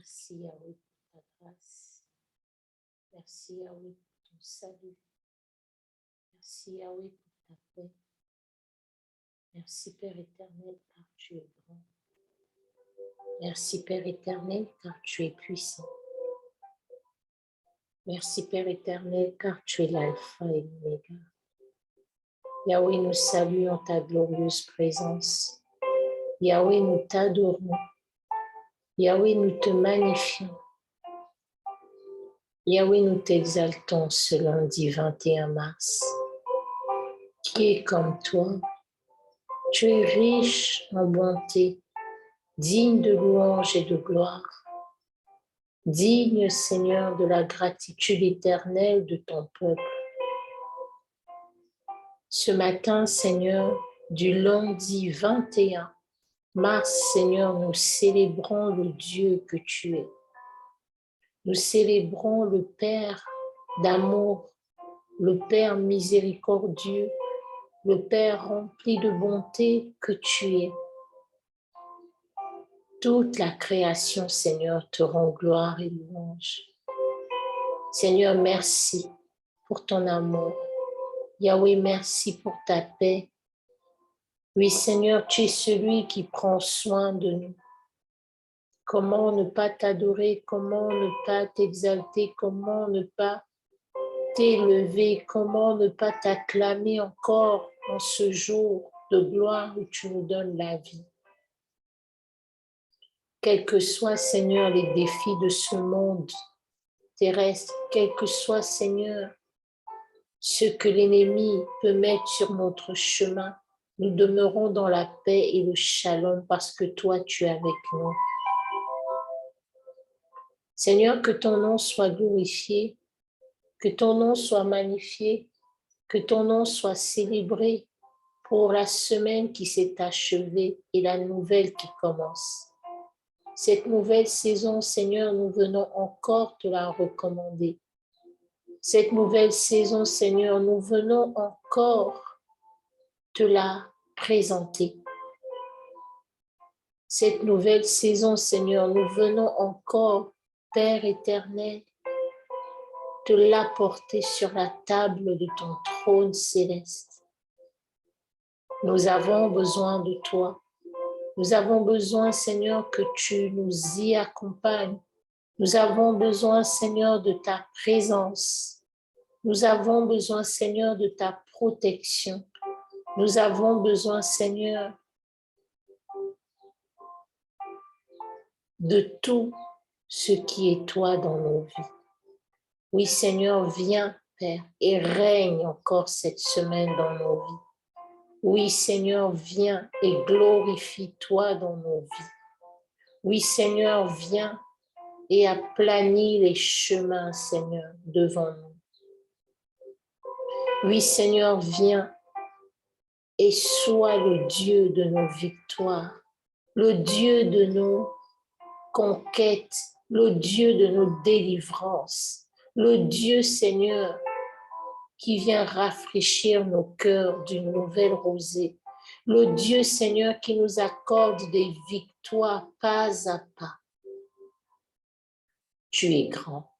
Merci Yahweh pour ta grâce. Merci Yahweh pour ton salut. Merci Yahweh pour ta paix. Merci Père éternel car tu es grand. Merci Père éternel car tu es puissant. Merci Père éternel car tu es l'alpha et l'oméga. Yahweh, nous saluons ta glorieuse présence. Yahweh, nous t'adorons. Yahweh, nous te magnifions. Yahweh, nous t'exaltons ce lundi 21 mars. Qui est comme toi? Tu es riche en bonté, digne de louange et de gloire. Digne, Seigneur, de la gratitude éternelle de ton peuple. Ce matin, Seigneur, du lundi 21 mars, Seigneur, nous célébrons le Dieu que tu es. Nous célébrons le Père d'amour, le Père miséricordieux, le Père rempli de bonté que tu es. Toute la création, Seigneur, te rend gloire et louange. Seigneur, merci pour ton amour. Yahweh, merci pour ta paix. Oui, Seigneur, tu es celui qui prend soin de nous. Comment ne pas t'adorer, comment ne pas t'exalter, comment ne pas t'élever, comment ne pas t'acclamer encore en ce jour de gloire où tu nous donnes la vie. Quels que soient, Seigneur, les défis de ce monde terrestre, quel que soit, Seigneur, ce que l'ennemi peut mettre sur notre chemin, nous demeurons dans la paix et le shalom parce que toi, tu es avec nous. Seigneur, que ton nom soit glorifié, que ton nom soit magnifié, que ton nom soit célébré pour la semaine qui s'est achevée et la nouvelle qui commence. Cette nouvelle saison, Seigneur, nous venons encore te la recommander. Cette nouvelle saison, Seigneur, nous venons encore te la présenter. Cette nouvelle saison, Seigneur, nous venons encore, Père éternel, te l'apporter sur la table de ton trône céleste. Nous avons besoin de toi. Nous avons besoin, Seigneur, que tu nous y accompagnes. Nous avons besoin, Seigneur, de ta présence. Nous avons besoin, Seigneur, de ta protection. Nous avons besoin, Seigneur, de tout ce qui est toi dans nos vies. Oui, Seigneur, viens, Père, et règne encore cette semaine dans nos vies. Oui, Seigneur, viens et glorifie-toi dans nos vies. Oui, Seigneur, viens et aplanis les chemins, Seigneur, devant nous. Oui, Seigneur, viens et sois le Dieu de nos victoires, le Dieu de nos conquêtes, le Dieu de nos délivrances, le Dieu, Seigneur, qui vient rafraîchir nos cœurs d'une nouvelle rosée, le Dieu, Seigneur, qui nous accorde des victoires pas à pas. Tu es grand.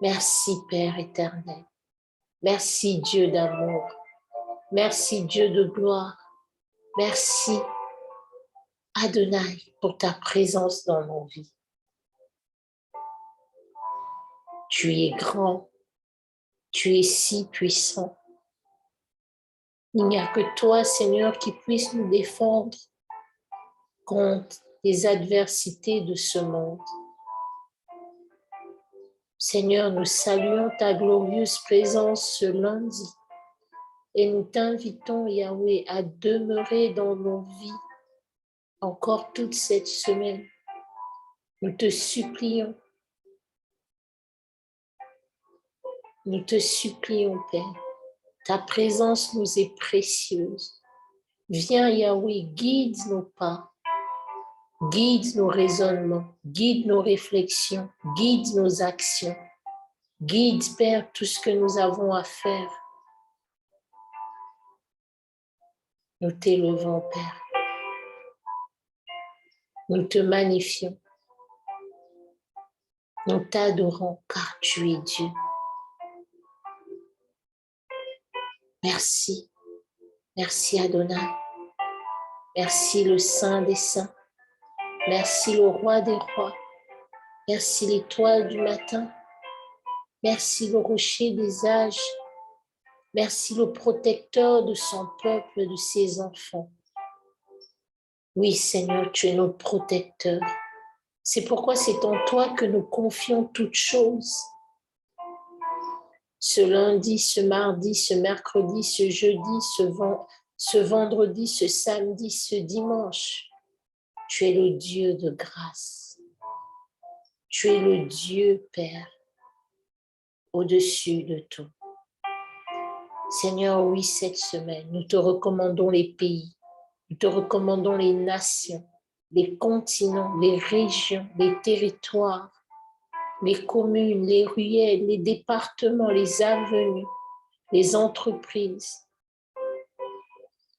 Merci, Père éternel. Merci, Dieu d'amour. Merci, Dieu de gloire. Merci, Adonai, pour ta présence dans nos vies. Tu es grand. Tu es si puissant. Il n'y a que toi, Seigneur, qui puisse nous défendre contre les adversités de ce monde. Seigneur, nous saluons ta glorieuse présence ce lundi et nous t'invitons, Yahweh, à demeurer dans nos vies encore toute cette semaine. Nous te supplions, Père. Ta présence nous est précieuse. Viens, Yahweh, guide nos pas, guide nos raisonnements, guide nos réflexions, guide nos actions. Guide, Père, tout ce que nous avons à faire. Nous t'élevons, Père. Nous te magnifions. Nous t'adorons car tu es Dieu. Merci. Merci Adonai. Merci le Saint des Saints. Merci le Roi des Rois. Merci l'étoile du matin. Merci le rocher des âges. Merci le protecteur de son peuple, de ses enfants. Oui, Seigneur, tu es notre protecteur. C'est pourquoi c'est en toi que nous confions toutes choses. Ce lundi, ce mardi, ce mercredi, ce jeudi, ce vendredi, ce samedi, ce dimanche, tu es le Dieu de grâce. Tu es le Dieu, Père, au-dessus de tout. Seigneur, oui, cette semaine, nous te recommandons les pays, nous te recommandons les nations, les continents, les régions, les territoires, les communes, les ruelles, les départements, les avenues, les entreprises,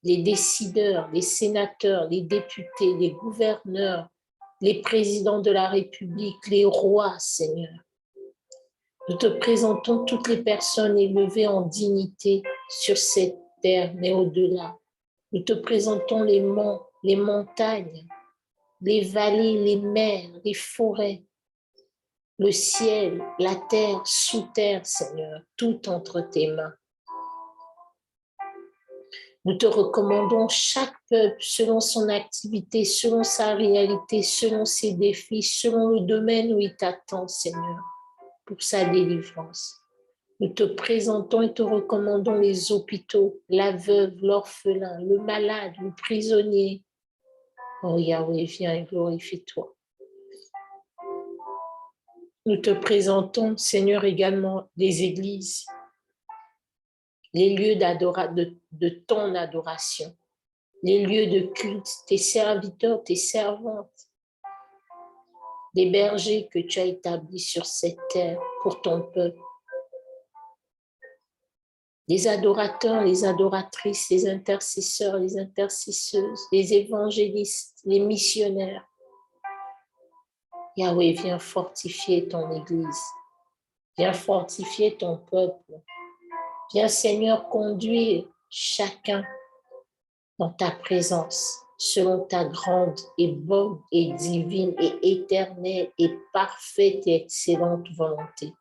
les décideurs, les sénateurs, les députés, les gouverneurs, les présidents de la République, les rois, Seigneur. Nous te présentons toutes les personnes élevées en dignité sur cette terre, mais au-delà. Nous te présentons les monts, les montagnes, les vallées, les mers, les forêts, le ciel, la terre, sous terre, Seigneur, tout entre tes mains. Nous te recommandons chaque peuple selon son activité, selon sa réalité, selon ses défis, selon le domaine où il t'attend, Seigneur, pour sa délivrance. Nous te présentons et te recommandons les hôpitaux, la veuve, l'orphelin, le malade, le prisonnier. Oh Yahweh, viens et glorifie-toi. Nous te présentons, Seigneur, également les églises, les lieux de ton adoration, les lieux de culte, tes serviteurs, tes servantes, les bergers que tu as établis sur cette terre pour ton peuple, les adorateurs, les adoratrices, les intercesseurs, les intercesseuses, les évangélistes, les missionnaires. Yahweh, viens fortifier ton Église, viens fortifier ton peuple, viens Seigneur conduire chacun dans ta présence, selon ta grande et bonne et divine et éternelle et parfaite et excellente volonté.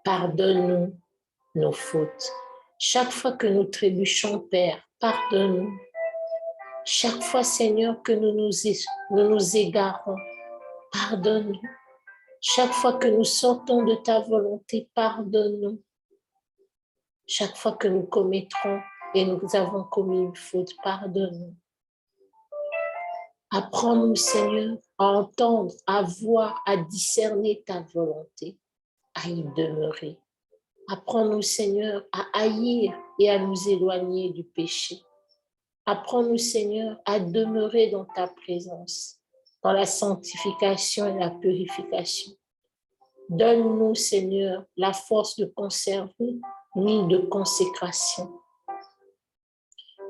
Pardonne-nous nos fautes. Chaque fois que nous trébuchons, Père, pardonne-nous. Chaque fois, Seigneur, que nous nous égarons, pardonne-nous. Chaque fois que nous sortons de ta volonté, pardonne-nous. Chaque fois que nous commettrons et nous avons commis une faute, pardonne-nous. Apprends-nous, Seigneur, à entendre, à voir, à discerner ta volonté, à y demeurer. Apprends-nous, Seigneur, à haïr et à nous éloigner du péché. Apprends-nous, Seigneur, à demeurer dans ta présence, dans la sanctification et la purification. Donne-nous, Seigneur, la force de conserver ni de consécration,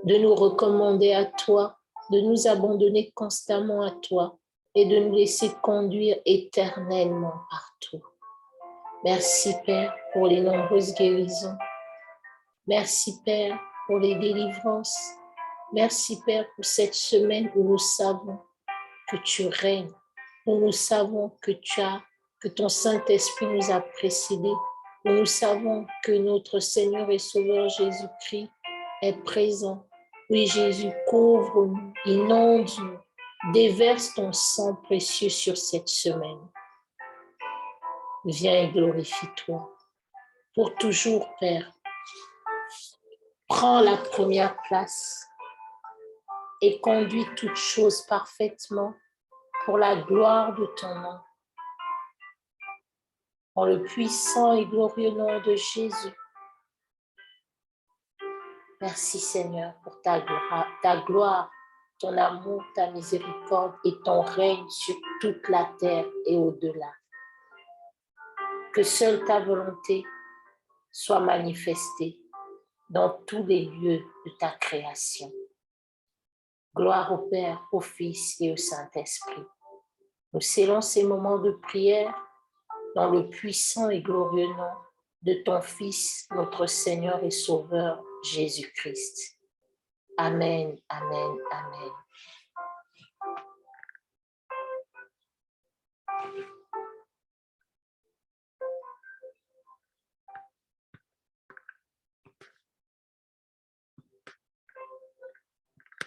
de nous recommander à toi, de nous abandonner constamment à toi et de nous laisser conduire éternellement partout. Merci, Père, pour les nombreuses guérisons. Merci, Père, pour les délivrances. Merci, Père, pour cette semaine où nous savons que tu règnes, où nous savons que ton Saint-Esprit nous a précédés, où nous savons que notre Seigneur et Sauveur Jésus-Christ est présent. Oui, Jésus, couvre-nous, inonde-nous, déverse ton sang précieux sur cette semaine. Viens et glorifie-toi. Pour toujours, Père, prends la première place et conduis toutes choses parfaitement pour la gloire de ton nom. Dans le puissant et glorieux nom de Jésus. Merci Seigneur pour ta gloire, ton amour, ta miséricorde et ton règne sur toute la terre et au-delà. Que seule ta volonté soit manifestée dans tous les lieux de ta création. Gloire au Père, au Fils et au Saint-Esprit, Nous scellons ces moments de prière dans le puissant et glorieux nom de ton Fils, notre Seigneur et Sauveur, Jésus-Christ. Amen, amen, amen.